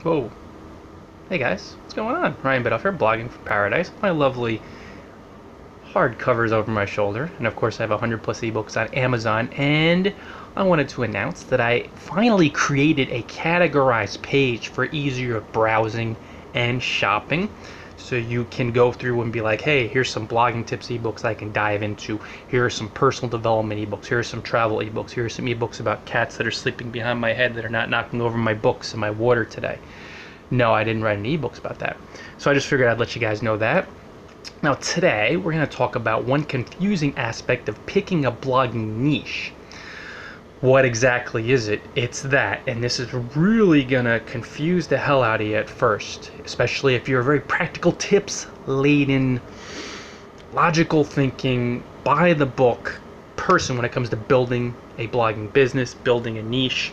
Whoa. Hey guys, what's going on? Ryan Biddulph here, blogging from paradise. My lovely hardcovers over my shoulder, and of course I have 100 plus ebooks on Amazon, and I wanted to announce that I finally created a categorized page for easier browsing and shopping. So you can go through and be like, hey, here's some blogging tips ebooks I can dive into. Here are some personal development ebooks. Here are some travel ebooks. Here are some ebooks about cats that are sleeping behind my head that are not knocking over my books and my water today. No, I didn't write any ebooks about that. So I just figured I'd let you guys know that. Now today, we're going to talk about one confusing aspect of picking a blogging niche. What exactly is it? It's that, and this is really going to confuse the hell out of you at first, especially if you're a very practical tips laden, logical thinking, by the book person when it comes to building a blogging business, building a niche,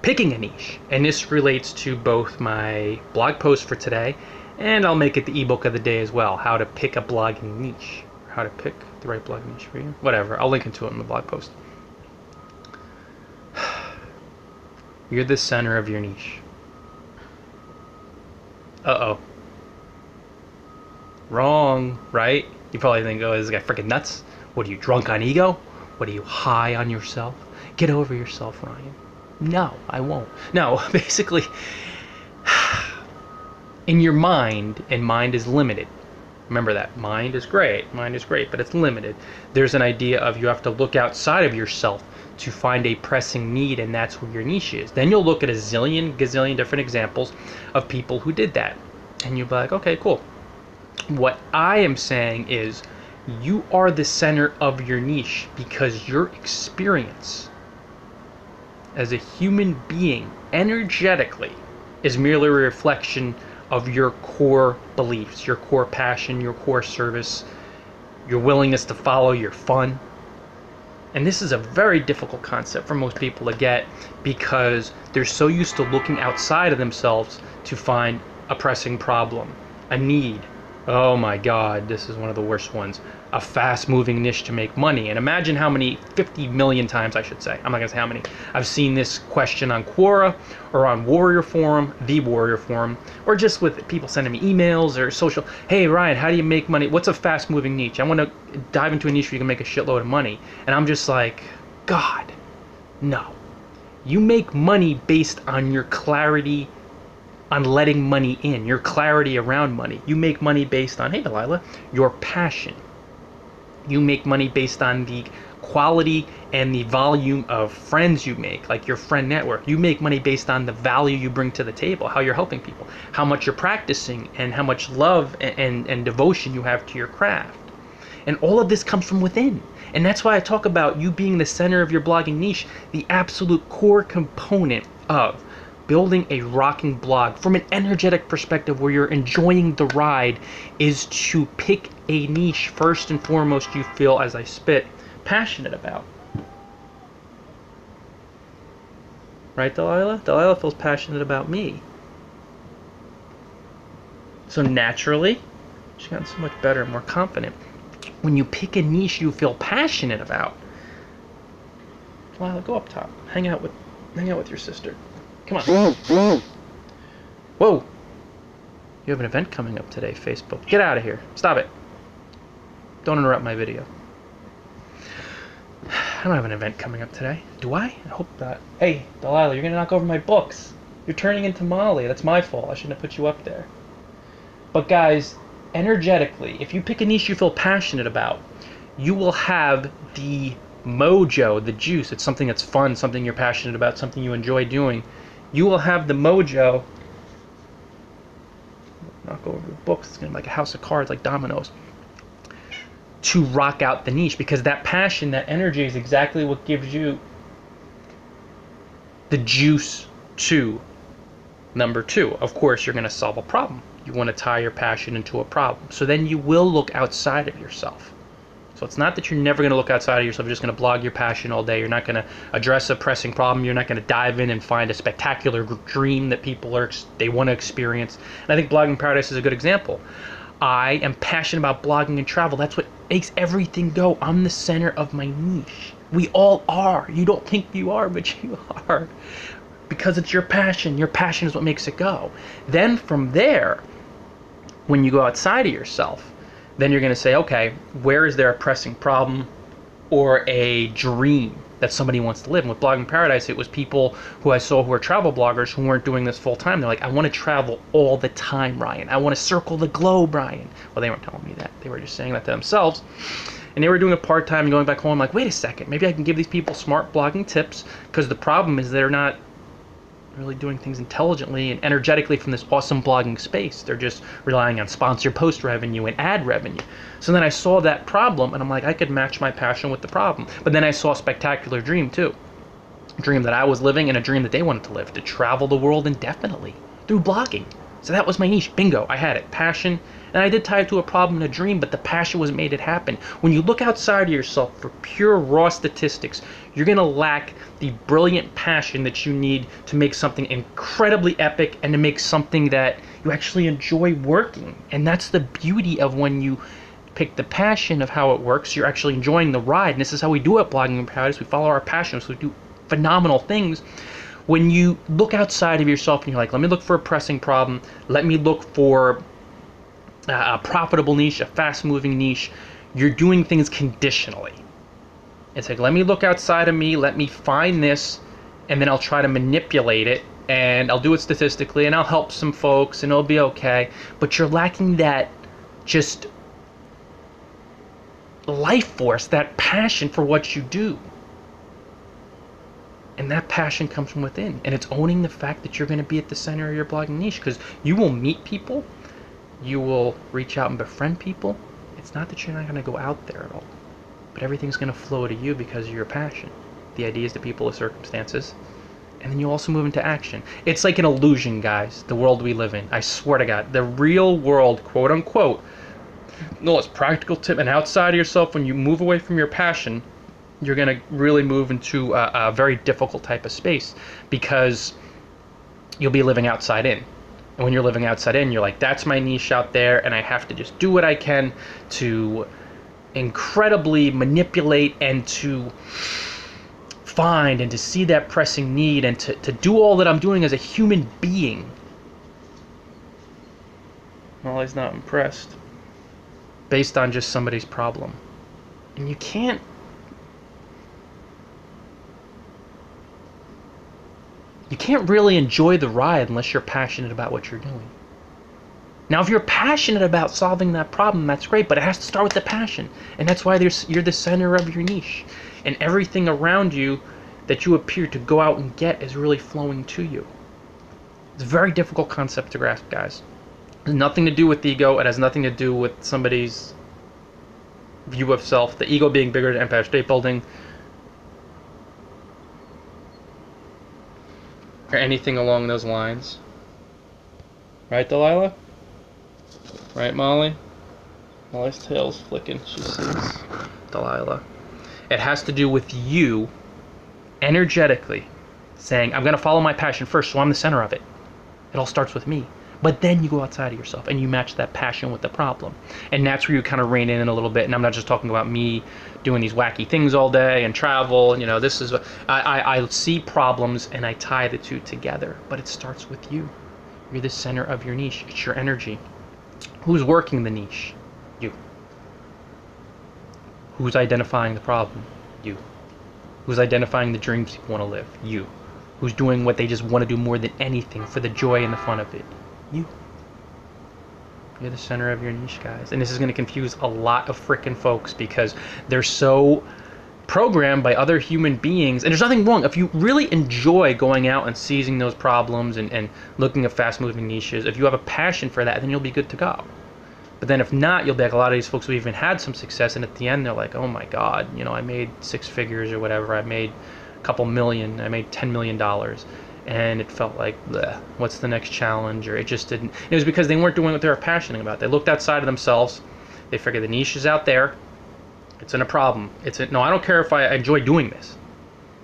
picking a niche. And this relates to both my blog post for today, and I'll make it the ebook of the day as well, how to pick a blogging niche, how to pick the right blogging niche for you. Whatever, I'll link into it in the blog post. You're the center of your niche. Uh-oh. Wrong, right? You probably think, oh, is this guy freaking nuts? What are you, drunk on ego? What are you, high on yourself? Get over yourself, Ryan. No, I won't. No, basically, in your mind, and mind is limited. Remember that. Mind is great, but it's limited. There's an idea of you have to look outside of yourself to find a pressing need, and that's where your niche is. Then you'll look at a gazillion different examples of people who did that. And you'll be like, okay, cool. What I am saying is you are the center of your niche because your experience as a human being energetically is merely a reflection of your core beliefs, your core passion, your core service, your willingness to follow, your fun. And this is a very difficult concept for most people to get because they're so used to looking outside of themselves to find a pressing problem, a need. Oh my God, this is one of the worst ones. A fast-moving niche to make money. And imagine how many, 50 million times I should say, I'm not gonna say how many, I've seen this question on Quora or on Warrior Forum, the Warrior Forum, or just with people sending me emails or social, hey Ryan, how do you make money? What's a fast-moving niche? I wanna dive into a niche where you can make a shitload of money. And I'm just like, God, no. You make money based on your clarity on letting money in, your clarity around money. You make money based on, hey Delilah, your passion. You make money based on the quality and the volume of friends you make, like your friend network. You make money based on the value you bring to the table, how you're helping people, how much you're practicing, and how much love and devotion you have to your craft. And all of this comes from within. And that's why I talk about you being the center of your blogging niche, the absolute core component of building a rocking blog from an energetic perspective where you're enjoying the ride is to pick a niche first and foremost you feel, as I spit, passionate about. Right, Delilah? Delilah feels passionate about me. So naturally, she's gotten so much better and more confident. When you pick a niche you feel passionate about, Delilah, go up top. Hang out with your sister. Come on. Whoa. You have an event coming up today, Facebook. Get out of here. Stop it. Don't interrupt my video. I don't have an event coming up today. Do I? I hope not. Hey, Delilah, you're going to knock over my books. You're turning into Molly. That's my fault. I shouldn't have put you up there. But guys, energetically, if you pick a niche you feel passionate about, you will have the mojo, the juice. It's something that's fun, something you're passionate about, something you enjoy doing. You will have the mojo. Knock over the books. It's going to be like a house of cards, like dominoes. To rock out the niche, because that passion, that energy is exactly what gives you the juice to number two. Of course, you're going to solve a problem. You want to tie your passion into a problem. So then you will look outside of yourself. So it's not that you're never going to look outside of yourself, you're just going to blog your passion all day. You're not going to address a pressing problem. You're not going to dive in and find a spectacular dream that people they want to experience. And I think Blogging Paradise is a good example. I am passionate about blogging and travel. That's what makes everything go. I'm the center of my niche. We all are. You don't think you are, but you are. because it's your passion. Your passion is what makes it go. Then from there, when you go outside of yourself, then you're going to say, okay, where is there a pressing problem or a dream that somebody wants to live? And with Blogging Paradise, it was people who I saw who were travel bloggers who weren't doing this full time. They're like, I want to travel all the time, Ryan. I want to circle the globe, Ryan. Well, they weren't telling me that. They were just saying that to themselves. And they were doing it part-time and going back home. I'm like, wait a second, maybe I can give these people smart blogging tips, because the problem is they're not really doing things intelligently and energetically from this awesome blogging space. They're just relying on sponsored post revenue and ad revenue. So then I saw that problem, and I'm like, I could match my passion with the problem. But then I saw a spectacular dream too. A dream that I was living and a dream that they wanted to live, to travel the world indefinitely through blogging. So that was my niche. Bingo, I had it. Passion. And I did tie it to a problem and a dream, but the passion was made it happen. When you look outside of yourself for pure raw statistics, you're going to lack the brilliant passion that you need to make something incredibly epic and to make something that you actually enjoy working. And that's the beauty of when you pick the passion of how it works. You're actually enjoying the ride. And this is how we do it at Blogging Paradise. We follow our passions. We do phenomenal things. When you look outside of yourself and you're like, let me look for a pressing problem. Let me look for a profitable niche, a fast-moving niche. You're doing things conditionally. It's like, let me look outside of me, let me find this, and then I'll try to manipulate it, and I'll do it statistically, and I'll help some folks, and it'll be okay. But you're lacking that just life force, that passion for what you do. And that passion comes from within, and it's owning the fact that you're going to be at the center of your blogging niche, because you will meet people, you will reach out and befriend people. It's not that you're not going to go out there at all, but everything's going to flow to you because of your passion. The ideas, the people, the circumstances, and then you also move into action. It's like an illusion, guys, the world we live in. I swear to God, the real world, quote unquote, no, it's practical tip, and outside of yourself, when you move away from your passion, you're going to really move into a very difficult type of space, because you'll be living outside in. And when you're living outside in, you're like, that's my niche out there, and I have to just do what I can to incredibly manipulate and to find and to see that pressing need and to do all that I'm doing as a human being. Well, he's not impressed. Based on just somebody's problem. And you can't really enjoy the ride unless you're passionate about what you're doing. Now, if you're passionate about solving that problem, that's great, but it has to start with the passion. And that's why you're the center of your niche. And everything around you that you appear to go out and get is really flowing to you. It's a very difficult concept to grasp, guys. It has nothing to do with ego. It has nothing to do with somebody's view of self. The ego being bigger than Empire State Building, or anything along those lines. Right, Delilah? Right, Molly? Molly's tail's flicking. She sees Delilah. It has to do with you energetically saying, I'm going to follow my passion first, so I'm the center of it. It all starts with me. But then you go outside of yourself and you match that passion with the problem. And that's where you kind of rein in a little bit. And I'm not just talking about me doing these wacky things all day and travel. You know, this is, I see problems and I tie the two together. But it starts with you. You're the center of your niche. It's your energy. Who's working the niche? You. Who's identifying the problem? You. Who's identifying the dreams people want to live? You. Who's doing what they just want to do more than anything for the joy and the fun of it? You. You're the center of your niche, guys. And this is going to confuse a lot of frickin' folks because they're so programmed by other human beings. And there's nothing wrong. If you really enjoy going out and seizing those problems and looking at fast-moving niches, if you have a passion for that, then you'll be good to go. But then if not, you'll be like a lot of these folks who even had some success, and at the end they're like, oh my God, you know, I made 6 figures or whatever. I made a couple million. I made $10 million. And it felt like, bleh, what's the next challenge? Or it just didn't. It was because they weren't doing what they were passionate about. They looked outside of themselves. They figured the niche is out there. It's in a problem. No, I don't care if I enjoy doing this.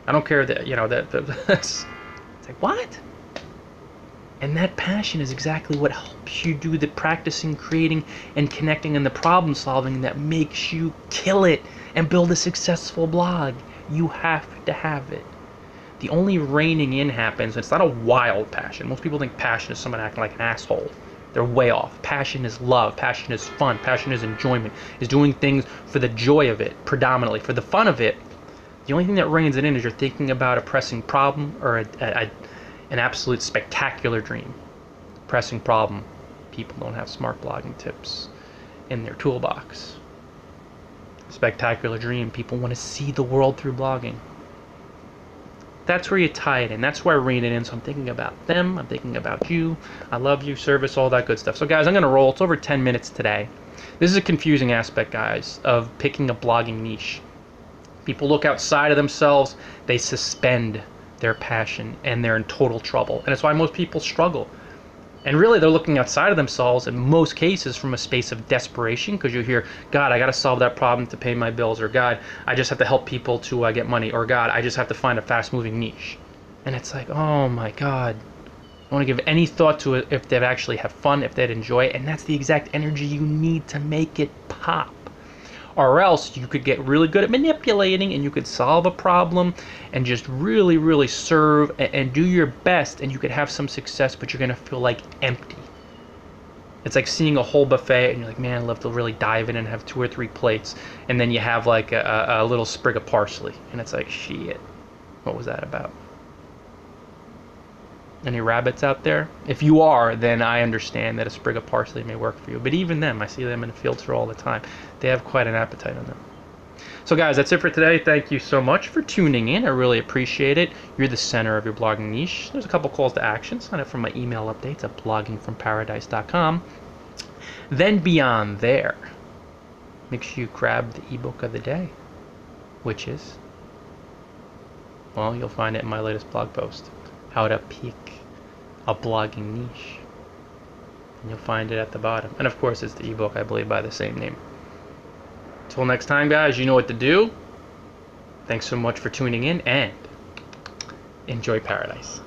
I don't care that, you know, it's like, what? And that passion is exactly what helps you do the practicing, creating, and connecting and the problem solving that makes you kill it and build a successful blog. You have to have it. The only reining in happens, it's not a wild passion. Most people think passion is someone acting like an asshole. They're way off. Passion is love. Passion is fun. Passion is enjoyment. Is doing things for the joy of it, predominantly. For the fun of it, the only thing that reins it in is you're thinking about a pressing problem or an absolute spectacular dream. Pressing problem. People don't have smart blogging tips in their toolbox. Spectacular dream. People want to see the world through blogging. That's where you tie it in. That's where I rein it in. So I'm thinking about them. I'm thinking about you. I love you, service, all that good stuff. So guys, I'm going to roll. It's over 10 minutes today. This is a confusing aspect, guys, of picking a blogging niche. People look outside of themselves. They suspend their passion, and they're in total trouble. And it's why most people struggle. And really, they're looking outside of themselves in most cases from a space of desperation, because you hear, God, I got to solve that problem to pay my bills, or God, I just have to help people to get money, or God, I just have to find a fast-moving niche. And it's like, oh my God, I don't want to give any thought to it if they'd actually have fun, if they'd enjoy it, and that's the exact energy you need to make it pop. Or else you could get really good at manipulating and you could solve a problem and just really, really serve and do your best, and you could have some success, but you're going to feel like empty. It's like seeing a whole buffet and you're like, man, I'd love to really dive in and have 2 or 3 plates. And then you have like a little sprig of parsley. And it's like, shit, what was that about? Any rabbits out there? If you are, then I understand that a sprig of parsley may work for you. But even them, I see them in the fields for all the time. They have quite an appetite on them. So guys, that's it for today. Thank you so much for tuning in. I really appreciate it. You're the center of your blogging niche. There's a couple calls to action. Sign up for my email updates at bloggingfromparadise.com. Then beyond there, make sure you grab the ebook of the day, which is, well, you'll find it in my latest blog post, How to Pick a Blogging Niche. And you'll find it at the bottom. And of course, it's the ebook, I believe, by the same name. Until next time, guys, you know what to do. Thanks so much for tuning in, and enjoy paradise.